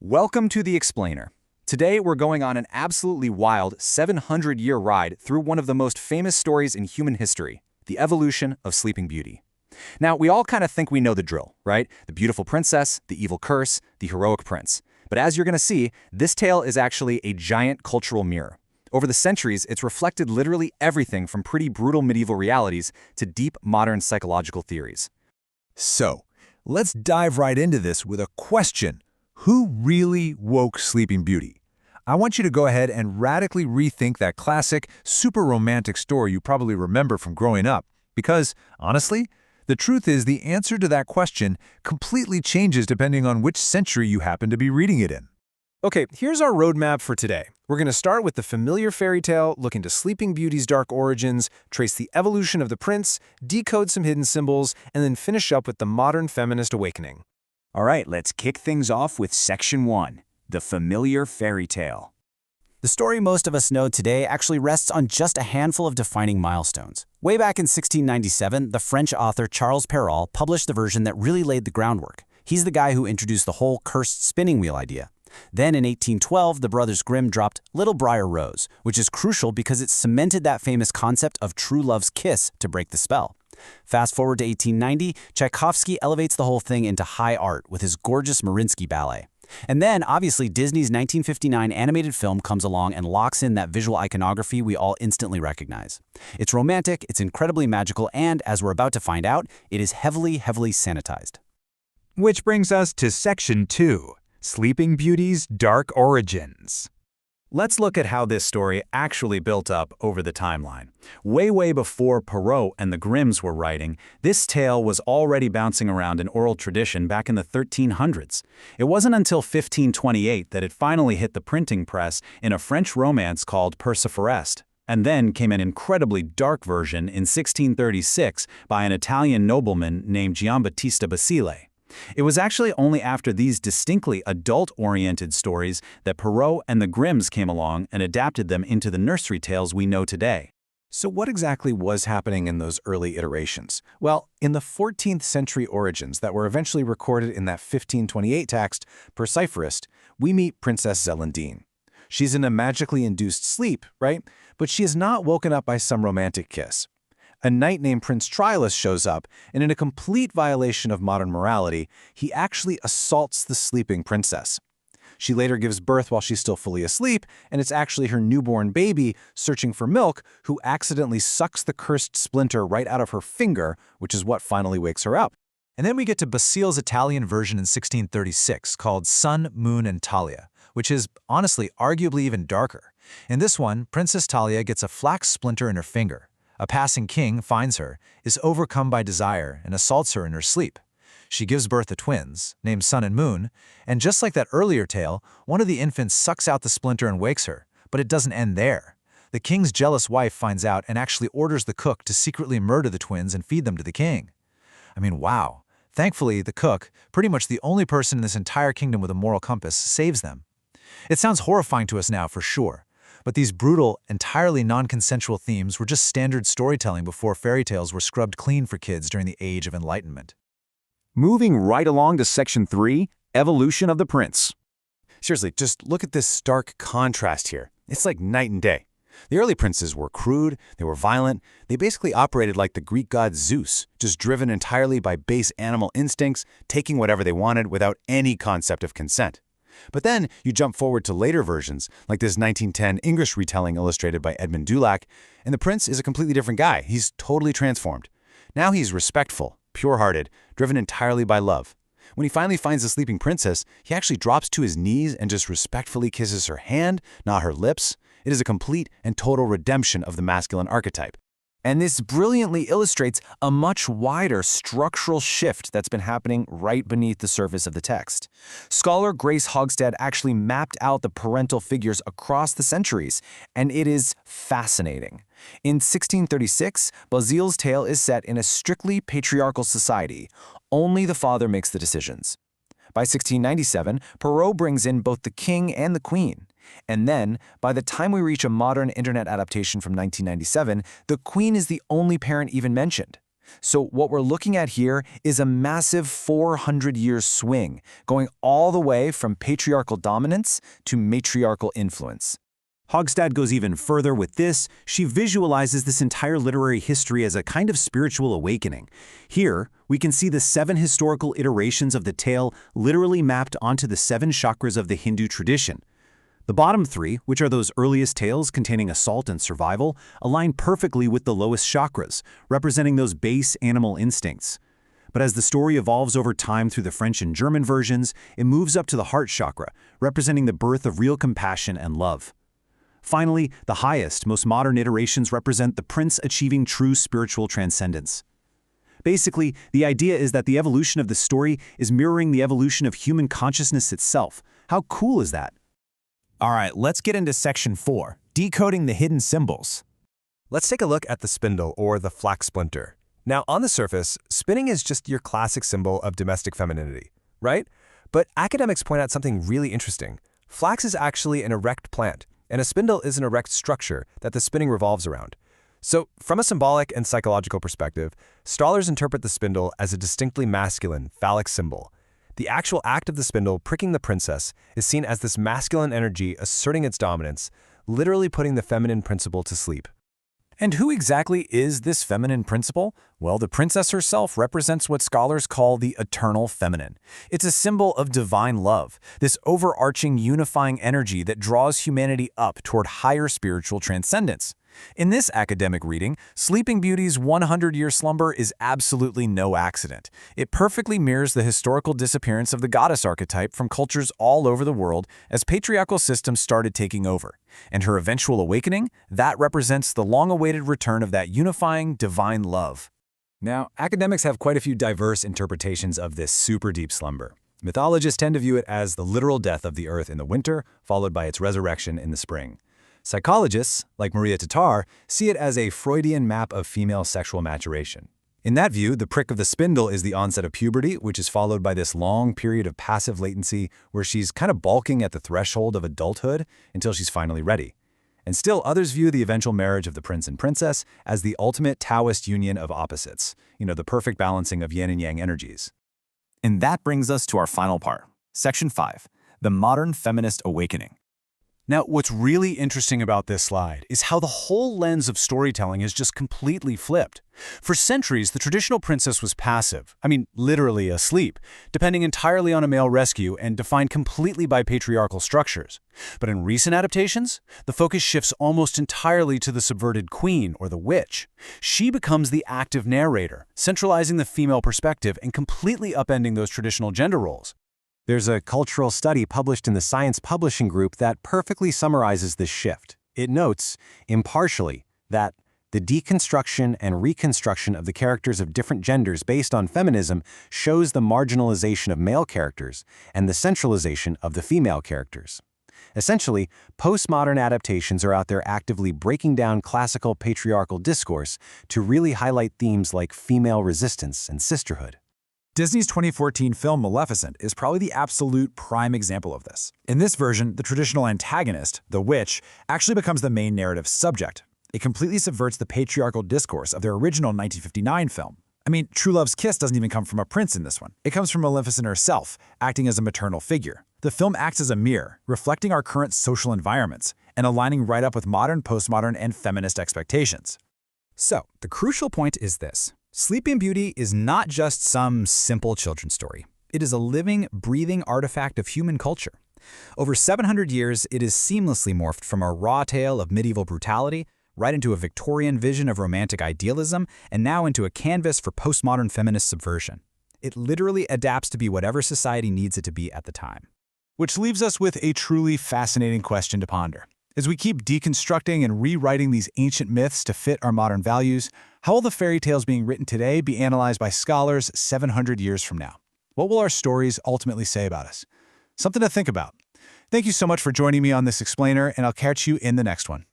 Welcome to The Explainer. Today we're going on an absolutely wild 700-year ride through one of the most famous stories in human history, the evolution of Sleeping Beauty. Now, we all kind of think we know the drill, right? The beautiful princess, the evil curse, the heroic prince. But as you're going to see, this tale is actually a giant cultural mirror. Over the centuries, it's reflected literally everything from pretty brutal medieval realities to deep modern psychological theories. So, let's dive right into this with a question. Who really woke Sleeping Beauty? I want you to go ahead and radically rethink that classic, super romantic story you probably remember from growing up. Because, honestly, the truth is the answer to that question completely changes depending on which century you happen to be reading it in. Okay, here's our roadmap for today. We're going to start with the familiar fairy tale, look into Sleeping Beauty's dark origins, trace the evolution of the prince, decode some hidden symbols, and then finish up with the modern feminist awakening. All right, let's kick things off with Section 1, the familiar fairy tale. The story most of us know today actually rests on just a handful of defining milestones. Way back in 1697, the French author Charles Perrault published the version that really laid the groundwork. He's the guy who introduced the whole cursed spinning wheel idea. Then in 1812, the brothers Grimm dropped Little Briar Rose, which is crucial because it cemented that famous concept of true love's kiss to break the spell. Fast forward to 1890, Tchaikovsky elevates the whole thing into high art with his gorgeous Mariinsky ballet. And then, obviously, Disney's 1959 animated film comes along and locks in that visual iconography we all instantly recognize. It's romantic, it's incredibly magical, and, as we're about to find out, it is heavily sanitized. Which brings us to Section 2, Sleeping Beauty's Dark Origins. Let's look at how this story actually built up over the timeline. Way before Perrault and the Grimms were writing, this tale was already bouncing around in oral tradition back in the 1300s. It wasn't until 1528 that it finally hit the printing press in a French romance called Perceforest. And then came an incredibly dark version in 1636 by an Italian nobleman named Giambattista Basile. It was actually only after these distinctly adult-oriented stories that Perrault and the Grimms came along and adapted them into the nursery tales we know today. So what exactly was happening in those early iterations? Well, in the 14th century origins that were eventually recorded in that 1528 text, Perceforest, we meet Princess Celandine. She's in a magically induced sleep, right? But she is not woken up by some romantic kiss. A knight named Prince Trilus shows up, and in a complete violation of modern morality, he actually assaults the sleeping princess. She later gives birth while she's still fully asleep, and it's actually her newborn baby, searching for milk, who accidentally sucks the cursed splinter right out of her finger, which is what finally wakes her up. And then we get to Basile's Italian version in 1636 called Sun, Moon, and Talia, which is, honestly, arguably even darker. In this one, Princess Talia gets a flax splinter in her finger. A passing king finds her, is overcome by desire, and assaults her in her sleep. She gives birth to twins, named Sun and Moon, and just like that earlier tale, one of the infants sucks out the splinter and wakes her, but it doesn't end there. The king's jealous wife finds out and actually orders the cook to secretly murder the twins and feed them to the king. I mean, wow. Thankfully, the cook, pretty much the only person in this entire kingdom with a moral compass, saves them. It sounds horrifying to us now, for sure. But these brutal, entirely non-consensual themes were just standard storytelling before fairy tales were scrubbed clean for kids during the Age of Enlightenment. Moving right along to Section 3, Evolution of the Prince. Seriously, just look at this stark contrast here. It's like night and day. The early princes were crude, they were violent, they basically operated like the Greek god Zeus, just driven entirely by base animal instincts, taking whatever they wanted without any concept of consent. But then you jump forward to later versions, like this 1910 English retelling illustrated by Edmund Dulac, and the prince is a completely different guy. He's totally transformed. Now he's respectful, pure-hearted, driven entirely by love. When he finally finds the sleeping princess, he actually drops to his knees and just respectfully kisses her hand, not her lips. It is a complete and total redemption of the masculine archetype. And this brilliantly illustrates a much wider structural shift that's been happening right beneath the surface of the text. Scholar Grace Hogstad actually mapped out the parental figures across the centuries, and it is fascinating. In 1636, Basile's tale is set in a strictly patriarchal society. Only the father makes the decisions. By 1697, Perrault brings in both the king and the queen. And then, by the time we reach a modern internet adaptation from 1997, the queen is the only parent even mentioned. So what we're looking at here is a massive 400-year swing, going all the way from patriarchal dominance to matriarchal influence. Hogstad goes even further with this. She visualizes this entire literary history as a kind of spiritual awakening. Here, we can see the 7 historical iterations of the tale literally mapped onto the 7 chakras of the Hindu tradition. The bottom 3, which are those earliest tales containing assault and survival, align perfectly with the lowest chakras, representing those base animal instincts. But as the story evolves over time through the French and German versions, it moves up to the heart chakra, representing the birth of real compassion and love. Finally, the highest, most modern iterations represent the prince achieving true spiritual transcendence. Basically, the idea is that the evolution of the story is mirroring the evolution of human consciousness itself. How cool is that? All right, let's get into section 4, decoding the hidden symbols. Let's take a look at the spindle, or the flax splinter. Now, on the surface, spinning is just your classic symbol of domestic femininity, right? But academics point out something really interesting. Flax is actually an erect plant, and a spindle is an erect structure that the spinning revolves around. So, from a symbolic and psychological perspective, scholars interpret the spindle as a distinctly masculine, phallic symbol. The actual act of the spindle pricking the princess is seen as this masculine energy asserting its dominance, literally putting the feminine principle to sleep. And who exactly is this feminine principle? Well, the princess herself represents what scholars call the eternal feminine. It's a symbol of divine love, this overarching unifying energy that draws humanity up toward higher spiritual transcendence. In this academic reading, Sleeping Beauty's 100-year slumber is absolutely no accident. It perfectly mirrors the historical disappearance of the goddess archetype from cultures all over the world as patriarchal systems started taking over. And her eventual awakening, that represents the long-awaited return of that unifying divine love. Now, academics have quite a few diverse interpretations of this super deep slumber. Mythologists tend to view it as the literal death of the earth in the winter, followed by its resurrection in the spring. Psychologists, like Maria Tatar, see it as a Freudian map of female sexual maturation. In that view, the prick of the spindle is the onset of puberty, which is followed by this long period of passive latency where she's kind of balking at the threshold of adulthood until she's finally ready. And still, others view the eventual marriage of the prince and princess as the ultimate Taoist union of opposites, the perfect balancing of yin and yang energies. And that brings us to our final part, Section 5, the modern feminist awakening. Now, what's really interesting about this slide is how the whole lens of storytelling is just completely flipped. For centuries, the traditional princess was passive, literally asleep, depending entirely on a male rescue and defined completely by patriarchal structures. But in recent adaptations, the focus shifts almost entirely to the subverted queen or the witch. She becomes the active narrator, centralizing the female perspective and completely upending those traditional gender roles. There's a cultural study published in the Science Publishing Group that perfectly summarizes this shift. It notes, impartially, that the deconstruction and reconstruction of the characters of different genders based on feminism shows the marginalization of male characters and the centralization of the female characters. Essentially, postmodern adaptations are out there actively breaking down classical patriarchal discourse to really highlight themes like female resistance and sisterhood. Disney's 2014 film Maleficent is probably the absolute prime example of this. In this version, the traditional antagonist, the witch, actually becomes the main narrative subject. It completely subverts the patriarchal discourse of their original 1959 film. True love's kiss doesn't even come from a prince in this one. It comes from Maleficent herself, acting as a maternal figure. The film acts as a mirror, reflecting our current social environments and aligning right up with modern, postmodern, and feminist expectations. So, the crucial point is this. Sleeping Beauty is not just some simple children's story. It is a living, breathing artifact of human culture. Over 700 years, it is seamlessly morphed from a raw tale of medieval brutality right into a Victorian vision of romantic idealism and now into a canvas for postmodern feminist subversion. It literally adapts to be whatever society needs it to be at the time. Which leaves us with a truly fascinating question to ponder. As we keep deconstructing and rewriting these ancient myths to fit our modern values, how will the fairy tales being written today be analyzed by scholars 700 years from now? What will our stories ultimately say about us? Something to think about. Thank you so much for joining me on this explainer, and I'll catch you in the next one.